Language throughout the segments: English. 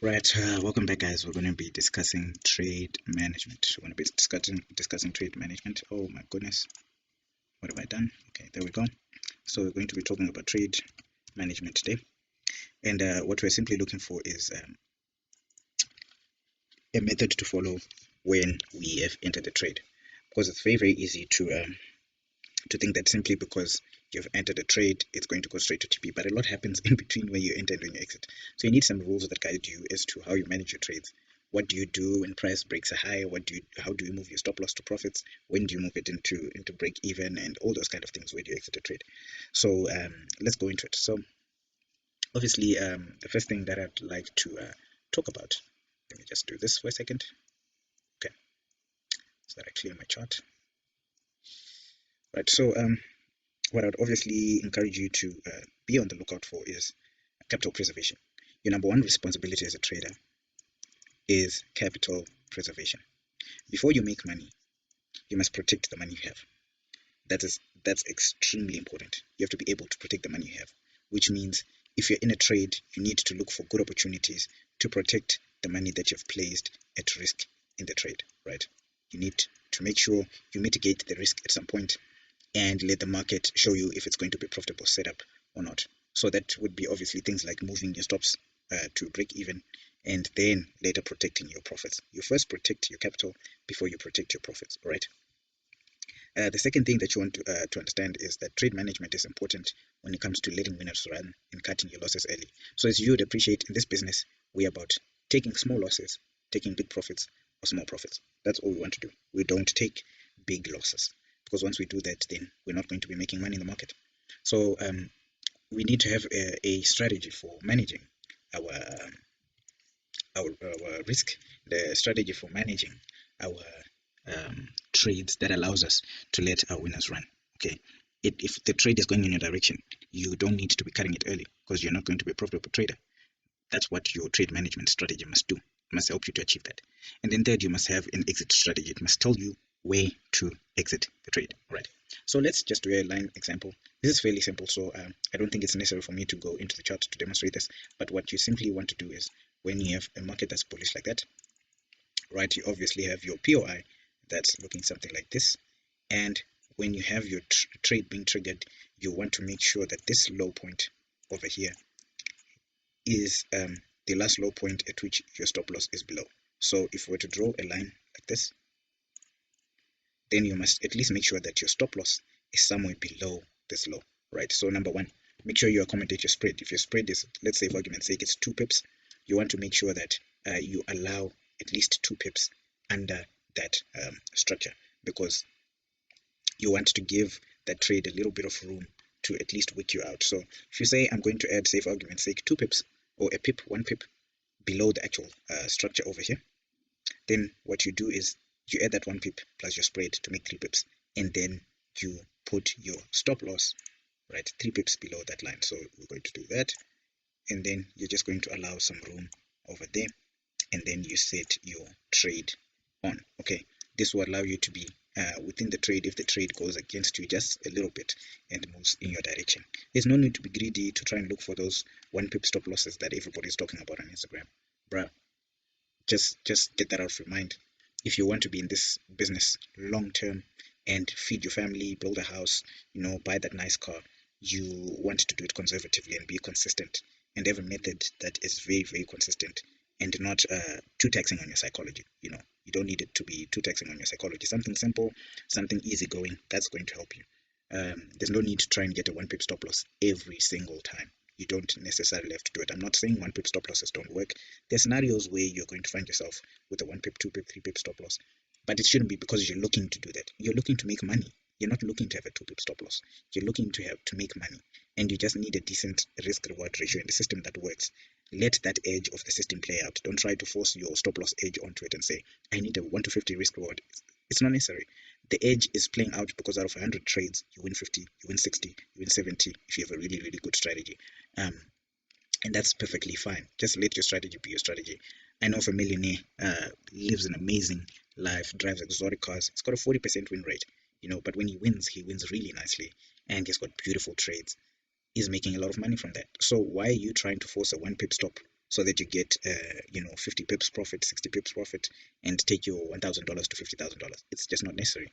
Right, welcome back, guys. We're going to be discussing trade management. We're going to be discussing trade management. Oh my goodness, what have I done? Okay, there we go. So we're going to be talking about trade management today, and what we're simply looking for is a method to follow when we have entered a trade, because it's very easy to think that simply because you've entered a trade, it's going to go straight to TP. But a lot happens in between when you enter and when you exit. So you need some rules that guide you as to how you manage your trades. What do you do when price breaks a high? How do you move your stop loss to profits? When do you move it into break even and all those kind of things? Where do you exit a trade? So let's go into it. So obviously, the first thing that I'd like to talk about. Let me just do this for a second. Okay, so that I clear my chart. Right. So what I'd obviously encourage you to be on the lookout for is capital preservation. Your number one responsibility as a trader is capital preservation. Before you make money, you must protect the money you have. That's extremely important. You have to be able to protect the money you have, which means if you're in a trade, you need to look for good opportunities to protect the money that you've placed at risk in the trade, right? You need to make sure you mitigate the risk at some point and let the market show you if it's going to be profitable setup or not. So that would be obviously things like moving your stops to break even and then later protecting your profits. You first protect your capital before you protect your profits, all right? The second thing that you want to understand is that trade management is important when it comes to letting winners run and cutting your losses early. So as you would appreciate in this business, we're about taking small losses, taking big profits or small profits. That's all we want to do. We don't take big losses because once we do that, then we're not going to be making money in the market. So we need to have a strategy for managing our our risk, the strategy for managing our trades that allows us to let our winners run. Okay, if the trade is going in a direction, you don't need to be cutting it early because you're not going to be a profitable trader. That's what your trade management strategy must do. It must help you to achieve that. And then third, you must have an exit strategy. It must tell you where to exit the trade. Right. So let's just do a line example. This is fairly simple, so I don't think it's necessary for me to go into the chart to demonstrate this. But what you simply want to do is when you have a market that's bullish like that, right, you obviously have your POI that's looking something like this. And when you have your trade being triggered, you want to make sure that this low point over here is the last low point at which your stop loss is below. So if we were to draw a line like this, then you must at least make sure that your stop loss is somewhere below this low, right? So number one, make sure you accommodate your spread. If your spread is, let's say for argument's sake, it's 2 pips, you want to make sure that you allow at least 2 pips under that structure, because you want to give that trade a little bit of room to at least wick you out. So if you say I'm going to add, say for argument's sake, 2 pips or a pip, 1 pip below the actual structure over here, then what you do is you add that 1 pip plus your spread to make 3 pips, and then you put your stop loss right 3 pips below that line. So we're going to do that, and then you're just going to allow some room over there, and then you set your trade on. Okay, this will allow you to be within the trade if the trade goes against you just a little bit and moves in your direction. There's no need to be greedy to try and look for those 1 pip stop losses that everybody's talking about on Instagram. Bruh, just get that out of your mind. If you want to be in this business long term and feed your family, build a house, buy that nice car, you want to do it conservatively and be consistent and have a method that is very, very consistent and not too taxing on your psychology. You don't need it to be too taxing on your psychology. Something simple, something easygoing, that's going to help you. There's no need to try and get a 1 pip stop loss every single time. You don't necessarily have to do it. I'm not saying 1 pip stop losses don't work. There's scenarios where you're going to find yourself with a 1 pip, 2 pip, 3 pip stop loss, but it shouldn't be because you're looking to do that. You're looking to make money. You're not looking to have a 2 pip stop loss. You're looking to make money, and you just need a decent risk reward ratio in the system that works. Let that edge of the system play out. Don't try to force your stop loss edge onto it and say, I need a 1 to 50 risk reward. It's not necessary. The edge is playing out because out of 100 trades, you win 50, you win 60, you win 70 if you have a really, really good strategy. And that's perfectly fine. Just let your strategy be your strategy. I know of a millionaire, lives an amazing life, drives exotic cars. He's got a 40% win rate, but when he wins really nicely, and he's got beautiful trades. He's making a lot of money from that. So why are you trying to force a 1 pip stop so that you get 50 pips profit, 60 pips profit, and take your $1,000 to $50,000. It's just not necessary.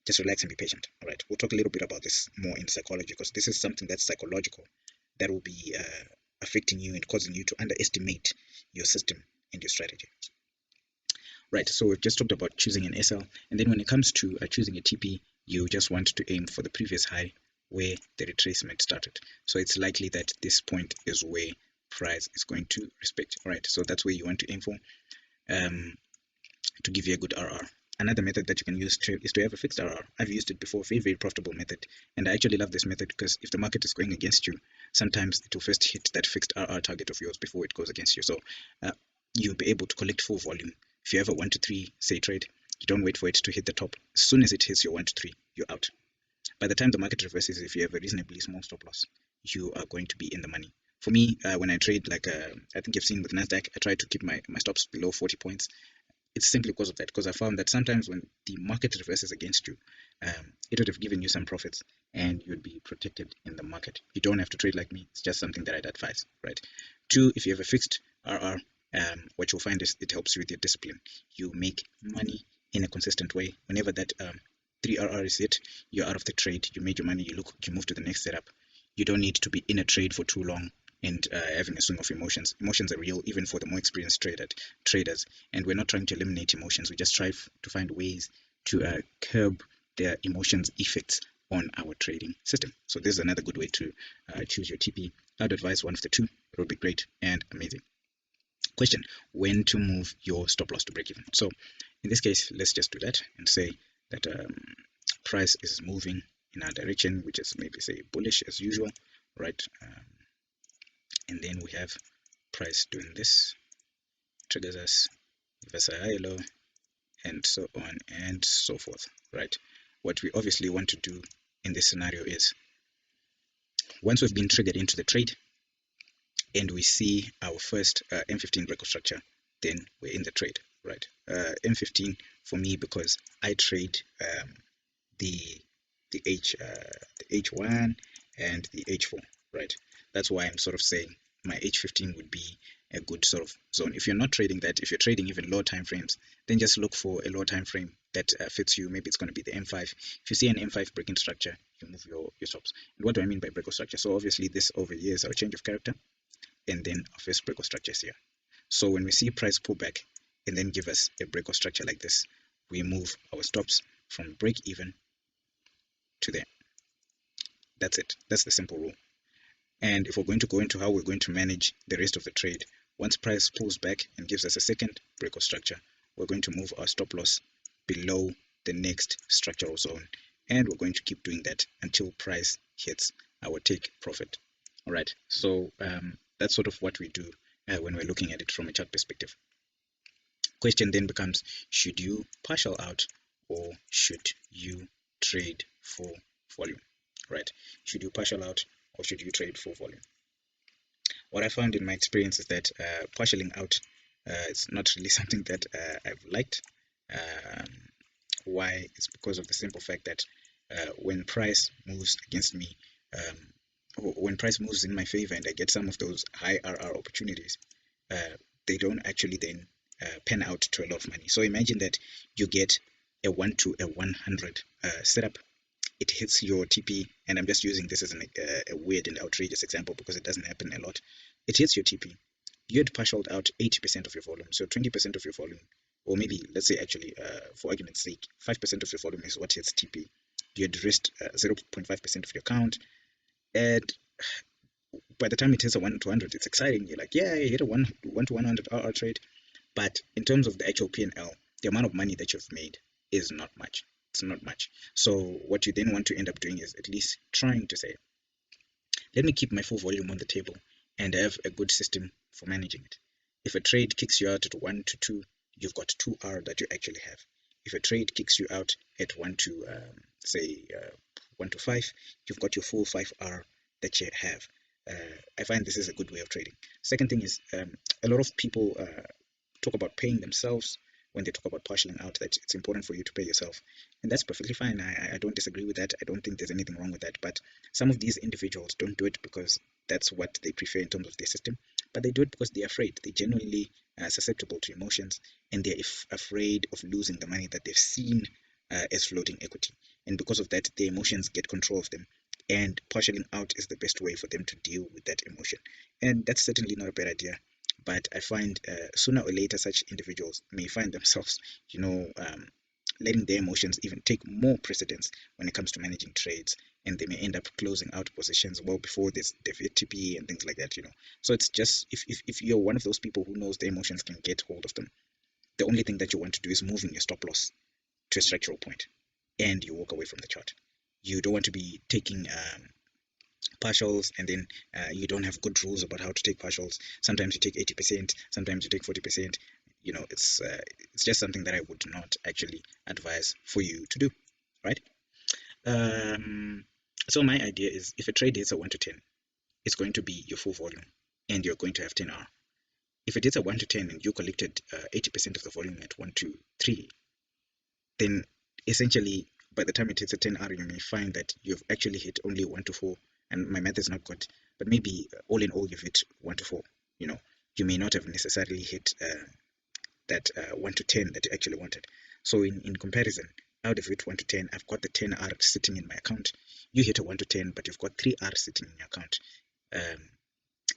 Just relax and be patient. All right, we'll talk a little bit about this more in psychology, because this is something that's psychological, that will be affecting you and causing you to underestimate your system and your strategy. Right, so we've just talked about choosing an SL, and then when it comes to choosing a TP, you just want to aim for the previous high where the retracement started. So it's likely that this point is where price is going to respect. All right, so that's where you want to aim for to give you a good RR. Another method that you can use is to have a fixed RR. I've used it before, very profitable method, and I actually love this method because if the market is going against you, sometimes it will first hit that fixed RR target of yours before it goes against you. So you'll be able to collect full volume. If you have a 1 to 3 say trade, you don't wait for it to hit the top. As soon as it hits your 1 to 3, you're out. By the time the market reverses, if you have a reasonably small stop loss, you are going to be in the money. For me, when I trade, like I think you've seen with Nasdaq, I try to keep my stops below 40 points. It's simply because of that, because I found that sometimes when the market reverses against you, it would have given you some profits and you'd be protected in the market. You don't have to trade like me. It's just something that I'd advise, right? 2, if you have a fixed RR, what you'll find is it helps you with your discipline. You make money in a consistent way. Whenever that 3 RR is hit, you're out of the trade. You made your money. You move to the next setup. You don't need to be in a trade for too long and having a swing of emotions. Emotions are real, even for the more experienced traders. And we're not trying to eliminate emotions. We just try to find ways to curb their emotions' effects on our trading system. So this is another good way to choose your TP. I'd advise one of the two. It would be great and amazing. Question: when to move your stop loss to break even? So in this case, let's just do that and say that price is moving in our direction, which is maybe say bullish as usual, right? And then we have price doing this, triggers us, reverse a high low, and so on and so forth, right? What we obviously want to do in this scenario is, once we've been triggered into the trade and we see our first M15 breakout structure, then we're in the trade, right? M15 for me, because I trade the H1 and the H4, right? That's why I'm sort of saying my H15 would be a good sort of zone. If you're not trading that, if you're trading even low time frames, then just look for a low time frame that fits you. Maybe it's going to be the M5. If you see an M5 breaking structure, you move your stops. And what do I mean by breakout structure? So obviously this over here is our change of character, and then our first breakout structure is here. So when we see price pull back and then give us a breakout structure like this, we move our stops from break even to there. That's it. That's the simple rule. And if we're going to go into how we're going to manage the rest of the trade, once price pulls back and gives us a second breakout structure, we're going to move our stop loss below the next structural zone, and we're going to keep doing that until price hits our take profit. All right, so that's sort of what we do when we're looking at it from a chart perspective. Question then becomes, should you partial out or should you trade for volume? Right, should you partial out or should you trade for volume? What I found in my experience is that partialing out is not really something that I've liked. Why? It's because of the simple fact that when price moves against me, when price moves in my favor and I get some of those high RR opportunities, they don't actually then pan out to a lot of money. So imagine that you get a 1 to a 100 setup. It hits your TP, and I'm just using this as a weird and outrageous example because it doesn't happen a lot. It hits your TP. You had partialed out 80% of your volume, so 20% of your volume, or maybe let's say actually, for argument's sake, 5% of your volume is what hits TP. You had risked 0.5% of your account, and by the time it hits a 1 to 100, it's exciting. You're like, yeah, you hit a 1 to 100 RR trade, but in terms of the actual P&L, the amount of money that you've made is not much. It's not much. So what you then want to end up doing is at least trying to say, let me keep my full volume on the table and have a good system for managing it. If a trade kicks you out at 1 to 2, you've got 2R that you actually have. If a trade kicks you out at 1 to say 1 to 5, you've got your full 5R that you have. I find this is a good way of trading. Second thing is, a lot of people talk about paying themselves when they talk about partialing out, that it's important for you to pay yourself, and that's perfectly fine. I don't disagree with that. I don't think there's anything wrong with that, but some of these individuals don't do it because that's what they prefer in terms of their system. but they do it because they're afraid. They're genuinely susceptible to emotions, and they're afraid of losing the money that they've seen as floating equity. And because of that, the emotions get control of them. And partialing out is the best way for them to deal with that emotion. And that's certainly not a bad idea. But I find sooner or later, such individuals may find themselves, letting their emotions even take more precedence when it comes to managing trades, and they may end up closing out positions well before they've hit TP and things like that. So it's just, if you're one of those people who knows the emotions can get hold of them, the only thing that you want to do is moving your stop loss to a structural point, and you walk away from the chart. You don't want to be taking partials, and then you don't have good rules about how to take partials. Sometimes you take 80%, sometimes you take 40%. It's just something that I would not actually advise for you to do, right? So my idea is, if a trade hits a 1 to 10, it's going to be your full volume, and you're going to have 10R. If it hits a 1 to 10 and you collected 80% of the volume at 1 to 3, then essentially by the time it hits a 10R, you may find that you've actually hit only 1 to 4. And my math is not good, but maybe all in all you've hit 1 to 4. You may not have necessarily hit that 1 to 10 that you actually wanted. So in comparison, out of hit 1 to 10, I've got the 10R sitting in my account. You hit a 1 to 10, but you've got 3R sitting in your account.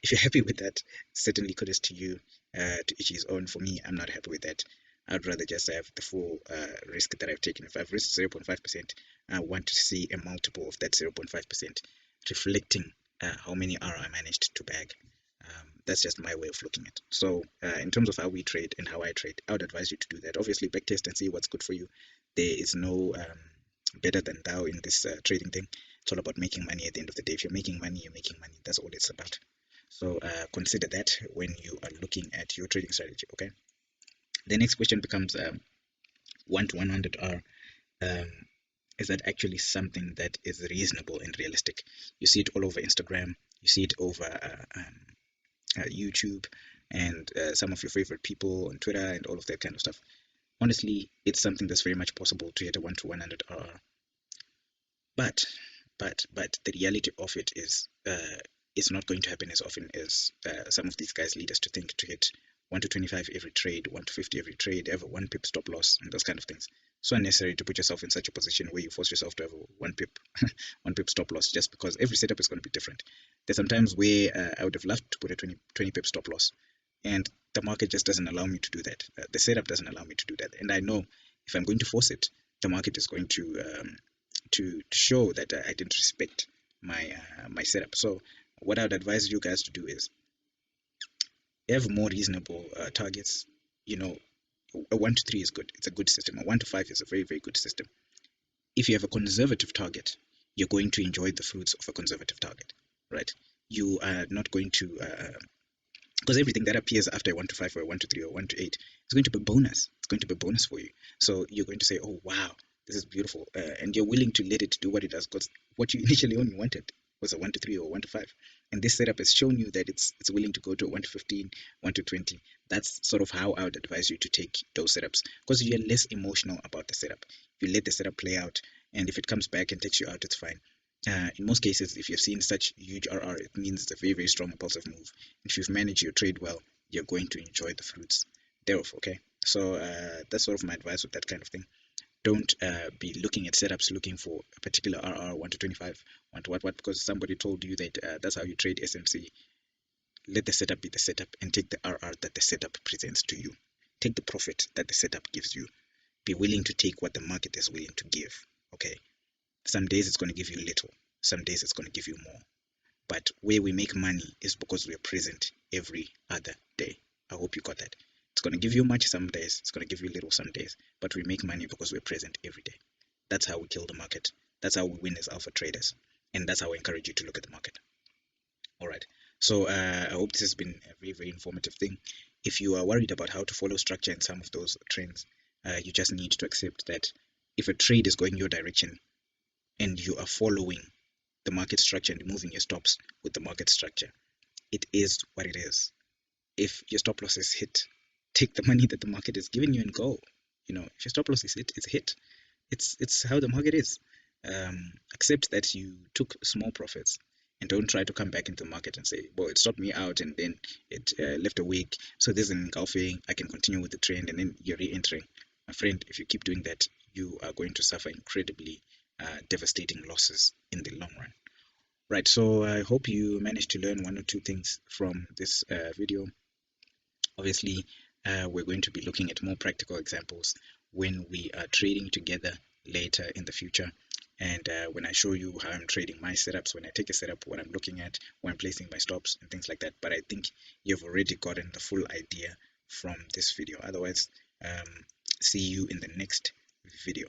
If you're happy with that, certainly kudos to you. To each his own. For me, I'm not happy with that. I'd rather just have the full risk that I've taken. If I've risked 0.5%, I want to see a multiple of that 0.5% reflecting how many R I managed to bag. That's just my way of looking at it. So in terms of how we trade and how I trade, I would advise you to do that. Obviously, backtest and see what's good for you. There is no better than thou in this trading thing. It's all about making money at the end of the day. If you're making money, you're making money. That's all it's about. So consider that when you are looking at your trading strategy. Okay. The next question becomes 1 to 100R. Is that actually something that is reasonable and realistic? You see it all over Instagram. You see it over YouTube, and some of your favorite people on Twitter and all of that kind of stuff. Honestly, it's something that's very much possible to hit a 1 to 100R. But the reality of it is it's not going to happen as often as some of these guys lead us to think, to hit 1 to 25 every trade, 1 to 50 every trade, ever 1 pip stop loss, and those kind of things. So unnecessary to put yourself in such a position where you force yourself to have a 1 pip 1 pip stop loss, just because every setup is going to be different. There's sometimes where I would have loved to put a 20 pip stop loss, and the market just doesn't allow me to do that. The setup doesn't allow me to do that, and I know if I'm going to force it, the market is going to show that I didn't respect my setup. So what I would advise you guys to do is have more reasonable targets. A 1 to 3 is good. It's a good system. A 1 to 5 is a very, very good system. If you have a conservative target, you're going to enjoy the fruits of a conservative target, right? You are not going to, because everything that appears after a 1 to 5 or a 1 to 3 or 1 to 8 is going to be bonus. It's going to be bonus for you. So you're going to say, oh, wow, this is beautiful. And you're willing to let it do what it does, because what you initially only wanted was a 1 to 3 or 1 to 5. And this setup has shown you that it's willing to go to a 1 to 15, 1 to 20. That's sort of how I would advise you to take those setups, because you're less emotional about the setup. You let the setup play out, and if it comes back and takes you out, it's fine. In most cases, if you've seen such huge RR, it means it's a very, very strong impulsive move. If you've managed your trade well, you're going to enjoy the fruits thereof, okay? So that's sort of my advice with that kind of thing. Don't be looking at setups looking for a particular RR 1 to 25, 1 to what, because somebody told you that that's how you trade SMC. Let the setup be the setup, and take the RR that the setup presents to you. Take the profit that the setup gives you. Be willing to take what the market is willing to give, okay? Some days it's going to give you little, some days it's going to give you more. But where we make money is because we are present every other day. I hope you got that. It's going to give you much some days, it's going to give you little some days, but we make money because we're present every day. That's how we kill the market. That's how we win as alpha traders. And that's how I encourage you to look at the market. All right. So I hope this has been a very, very informative thing. If you are worried about how to follow structure in some of those trends, you just need to accept that if a trade is going your direction and you are following the market structure and moving your stops with the market structure, it is what it is. If your stop loss is hit, take the money that the market is giving you and go. If your stop loss is hit, it's hit. It's how the market is. Accept that you took small profits, and don't try to come back into the market and say, well, it stopped me out and then it left a wick, so this is engulfing, I can continue with the trend, and then you're re-entering. My friend, if you keep doing that, you are going to suffer incredibly devastating losses in the long run. Right, so I hope you managed to learn one or two things from this video. Obviously, we're going to be looking at more practical examples when we are trading together later in the future. And when I show you how I'm trading my setups, when I take a setup, what I'm looking at, when I'm placing my stops and things like that. But I think you've already gotten the full idea from this video. Otherwise, see you in the next video.